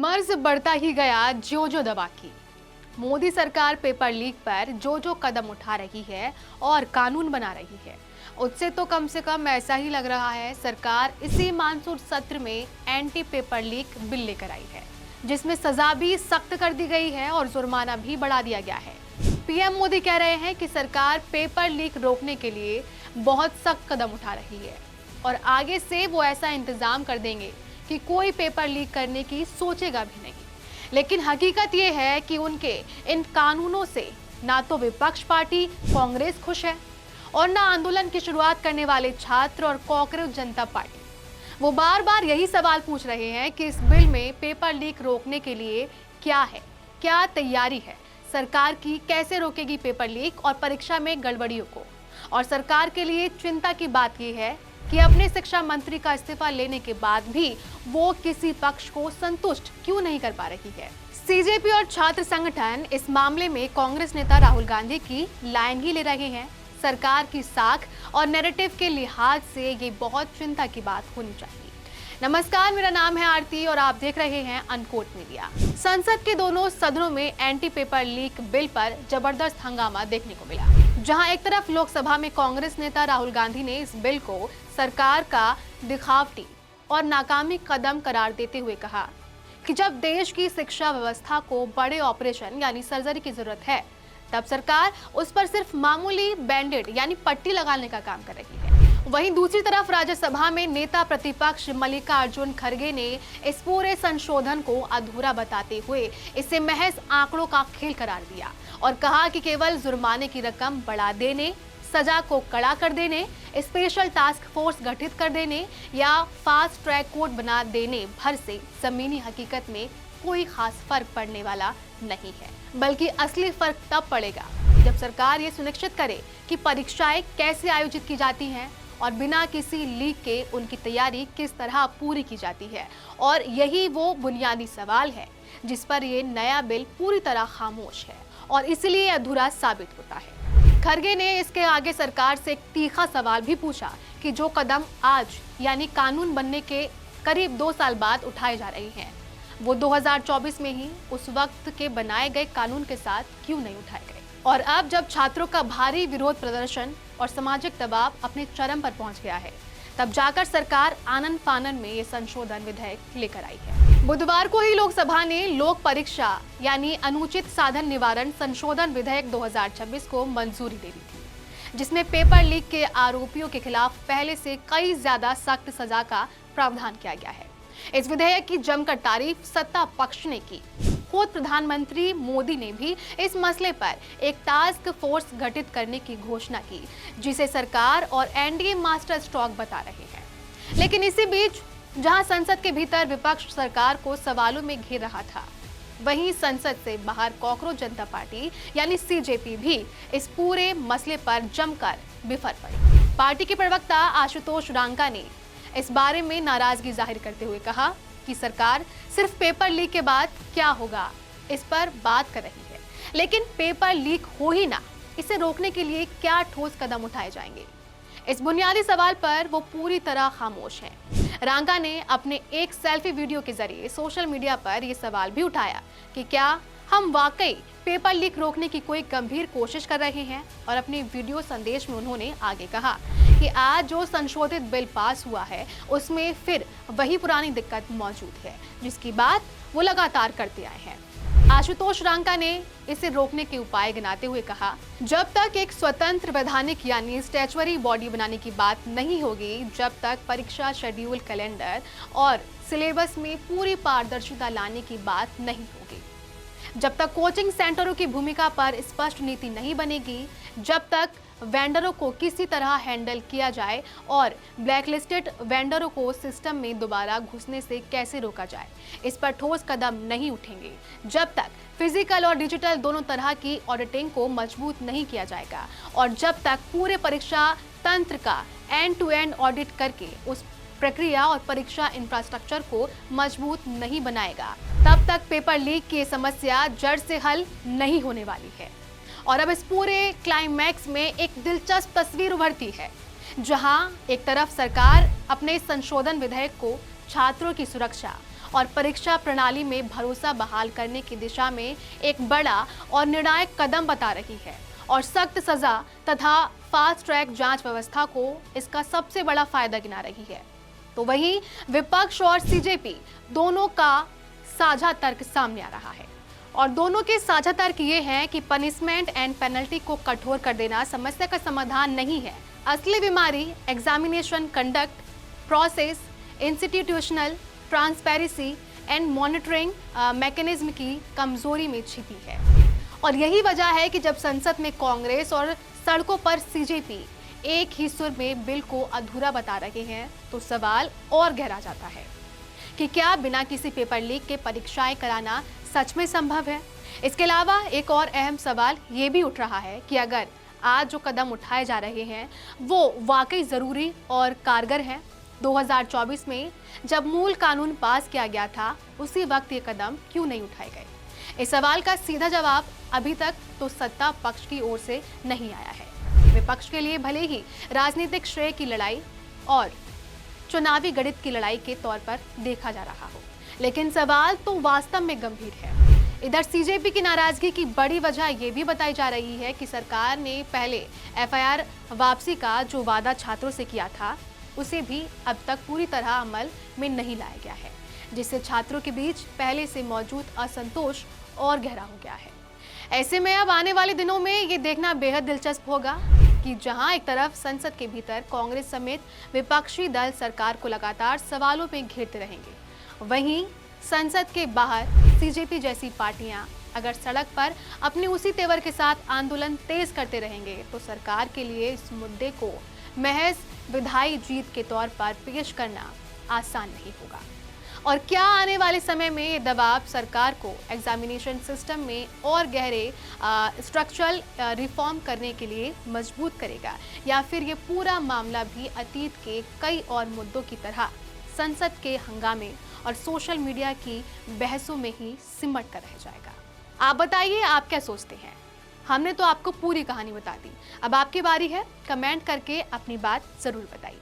मर्ज बढ़ता ही गया जो दवा की। मोदी सरकार पेपर लीक पर जो कदम उठा रही है और कानून बना रही है, उससे तो कम से कम ऐसा ही लग रहा है सरकार इसी मानसून सत्र में एंटी पेपर लीक बिल लेकर आई है, जिसमें सजा भी सख्त कर दी गई है और जुर्माना भी बढ़ा दिया गया है। पीएम मोदी कह रहे हैं कि सरकार पेपर लीक रोकने के लिए बहुत सख्त कदम उठा रही है और आगे से वो ऐसा इंतजाम कर देंगे कि कोई पेपर लीक करने की सोचेगा भी नहीं। लेकिन हकीकत ये है कि उनके इन कानूनों से ना तो विपक्ष पार्टी कांग्रेस खुश है और ना आंदोलन की शुरुआत करने वाले छात्र और कॉकरोच जनता पार्टी। वो बार बार यही सवाल पूछ रहे हैं कि इस बिल में पेपर लीक रोकने के लिए क्या है, क्या तैयारी है सरकार की, कैसे रोकेगी पेपर लीक और परीक्षा में गड़बड़ियों को। और सरकार के लिए चिंता की बात यह है कि अपने शिक्षा मंत्री का इस्तीफा लेने के बाद भी वो किसी पक्ष को संतुष्ट क्यों नहीं कर पा रही है। सीजेपी और छात्र संगठन इस मामले में कांग्रेस नेता राहुल गांधी की लाइन ही ले रहे हैं। सरकार की साख और नैरेटिव के लिहाज से ये बहुत चिंता की बात होनी चाहिए। नमस्कार, मेरा नाम है आरती और आप देख रहे हैं अनकोट मीडिया। संसद के दोनों सदनों में एंटी पेपर लीक बिल पर जबरदस्त हंगामा देखने को मिला, जहां एक तरफ लोकसभा में कांग्रेस नेता राहुल गांधी ने इस बिल को सरकार का दिखावटी और नाकामी कदम करार देते हुए कहा कि जब देश की शिक्षा व्यवस्था को बड़े ऑपरेशन यानी सर्जरी की जरूरत है, तब सरकार उस पर सिर्फ मामूली बैंडेड यानी पट्टी लगाने का काम कर रही है। वहीं दूसरी तरफ राज्यसभा में नेता प्रतिपक्ष मल्लिकार्जुन खड़गे ने इस पूरे संशोधन को अधूरा बताते हुए इसे महज आंकड़ों का खेल करार दिया और कहा कि केवल जुर्माने की रकम बढ़ा देने, सजा को कड़ा कर देने, स्पेशल टास्क फोर्स गठित कर देने या फास्ट ट्रैक कोर्ट बना देने भर से जमीनी हकीकत में कोई खास फर्क पड़ने वाला नहीं है, बल्कि असली फर्क तब पड़ेगा जब सरकार ये सुनिश्चित करे कि परीक्षाएं कैसे आयोजित की जाती हैं और बिना किसी लीक के उनकी तैयारी किस तरह पूरी की जाती है। और यही वो बुनियादी सवाल है जिस पर ये नया बिल पूरी तरह खामोश है और इसलिए अधूरा साबित होता है। खड़गे ने इसके आगे सरकार से एक तीखा सवाल भी पूछा कि जो कदम आज यानी कानून बनने के करीब 2 साल बाद उठाए जा रहे हैं, वो 2024 में ही उस वक्त के बनाए गए कानून के साथ क्यों नहीं उठाए गए। और अब जब छात्रों का भारी विरोध प्रदर्शन और सामाजिक दबाव अपने चरम पर पहुंच गया है, तब जाकर सरकार आनन फानन में ये संशोधन विधेयक लेकर आई है। बुधवार को ही लोकसभा ने लोक परीक्षा यानी अनुचित साधन निवारण संशोधन विधेयक 2026 को मंजूरी दे दी थी, जिसमें पेपर लीक के आरोपियों के खिलाफ पहले से कई ज्यादा सख्त सजा का प्रावधान किया गया है। इस विधेयक की जमकर तारीफ सत्ता पक्ष ने की। खुद प्रधानमंत्री मोदी ने भी इस मसले पर एक टास्क फोर्स गठित करने की घोषणा की, जिसे सरकार और एनडीए मास्टर स्ट्रोक बता रहे हैं। लेकिन इसी बीच जहां संसद के भीतर विपक्ष सरकार को सवालों में घेर रहा था, वहीं संसद से बाहर कॉकरोच जनता पार्टी यानी सीजेपी भी इस पूरे मसले पर जमकर बिफर पड़ी। पार्टी के प्रवक्ता आशुतोष रांका ने इस बारे में नाराजगी जाहिर करते हुए कहा कि सरकार सिर्फ पेपर लीक के बाद क्या होगा इस पर बात कर रही है, लेकिन पेपर लीक हो ही ना, इसे रोकने के लिए क्या ठोस कदम उठाए जाएंगे, इस बुनियादी सवाल पर वो पूरी तरह खामोश हैं। रांका ने अपने एक सेल्फी वीडियो के जरिए सोशल मीडिया पर यह सवाल भी उठाया कि क्या हम वाकई पेपर लीक रोकने की कोई गंभीर कोशिश कर रहे हैं। और अपने वीडियो संदेश में उन्होंने आगे कहा कि आज जो संशोधित बिल पास हुआ है उसमें फिर वही पुरानी दिक्कत मौजूद है, जिसकी बात वो लगातार करते आए हैं। आशुतोष रांका ने इसे रोकने के उपाय गिनाते हुए कहा, जब तक एक स्वतंत्र वैधानिक यानी स्टैच्यूटरी बॉडी बनाने की बात नहीं होगी, जब तक परीक्षा शेड्यूल, कैलेंडर और सिलेबस में पूरी पारदर्शिता लाने की बात नहीं होगी, जब तक कोचिंग सेंटरों की भूमिका पर स्पष्ट नीति नहीं बनेगी, जब तक वेंडरों को किसी तरह हैंडल किया जाए और ब्लैकलिस्टेड वेंडरों को सिस्टम में दोबारा घुसने से कैसे रोका जाए, इस पर ठोस कदम नहीं उठेंगे, जब तक फिजिकल और डिजिटल दोनों तरह की ऑडिटिंग को मजबूत नहीं किया जाएगा और जब तक पूरे परीक्षा तंत्र का एंड टू एंड ऑडिट करके उस प्रक्रिया और परीक्षा इंफ्रास्ट्रक्चर को मजबूत नहीं बनाएगा, तब तक पेपर लीक की समस्या जड़ से हल नहीं होने वाली है। और अब इस पूरे क्लाइमैक्स में एक दिलचस्प तस्वीर उभरती है, जहां एक तरफ सरकार अपने संशोधन विधेयक को छात्रों की सुरक्षा और परीक्षा प्रणाली में भरोसा बहाल करने की दिशा में एक बड़ा और निर्णायक कदम बता रही है और सख्त सजा तथा फास्ट ट्रैक जांच व्यवस्था को इसका सबसे बड़ा फायदा गिना रही है। तो वहीं विपक्ष और सीजेपी दोनों का साझा तर्क सामने आ रहा है और दोनों के साझा तर्क ये है कि पनिशमेंट एंड पेनल्टी को कठोर कर देना समस्या का समाधान नहीं है। असली बीमारी examination conduct process, institutional transparency and monitoring mechanism की कमजोरी में छिपी है और यही वजह है कि जब संसद में कांग्रेस और सड़कों पर सीजेपी एक ही सुर में बिल को अधूरा बता रहे हैं तो सवाल और गहरा जाता है कि क्या बिना किसी पेपर लीक के परीक्षाएं कराना सच में संभव है। इसके अलावा एक और अहम सवाल ये भी उठ रहा है कि अगर आज जो कदम उठाए जा रहे हैं वो वाकई ज़रूरी और कारगर हैं। 2024 में जब मूल कानून पास किया गया था उसी वक्त ये कदम क्यों नहीं उठाए गए। इस सवाल का सीधा जवाब अभी तक तो सत्ता पक्ष की ओर से नहीं आया है। विपक्ष के लिए भले ही राजनीतिक श्रेय की लड़ाई और चुनावी गणित की लड़ाई के तौर पर देखा जा रहा हो, लेकिन सवाल तो वास्तव में गंभीर है। इधर सीजेपी की नाराजगी की बड़ी वजह ये भी बताई जा रही है कि सरकार ने पहले एफआईआर वापसी का जो वादा छात्रों से किया था उसे भी अब तक पूरी तरह अमल में नहीं लाया गया है, जिससे छात्रों के बीच पहले से मौजूद असंतोष और गहरा हो गया है। ऐसे में अब आने वाले दिनों में ये देखना बेहद दिलचस्प होगा कि जहां एक तरफ संसद के भीतर कांग्रेस समेत विपक्षी दल सरकार को लगातार सवालों में घेरते रहेंगे, वहीं संसद के बाहर सीजेपी जैसी पार्टियां अगर सड़क पर अपने उसी तेवर के साथ आंदोलन तेज करते रहेंगे तो सरकार के लिए इस मुद्दे को महज विधायी जीत के तौर पर पेश करना आसान नहीं होगा। और क्या आने वाले समय में ये दबाव सरकार को एग्जामिनेशन सिस्टम में और गहरे स्ट्रक्चरल रिफॉर्म करने के लिए मजबूत करेगा या फिर ये पूरा मामला भी अतीत के कई और मुद्दों की तरह संसद के हंगामे और सोशल मीडिया की बहसों में ही सिमट कर रह जाएगा। आप बताइए, आप क्या सोचते हैं। हमने तो आपको पूरी कहानी बता दी, अब आपकी बारी है, कमेंट करके अपनी बात जरूर बताइए।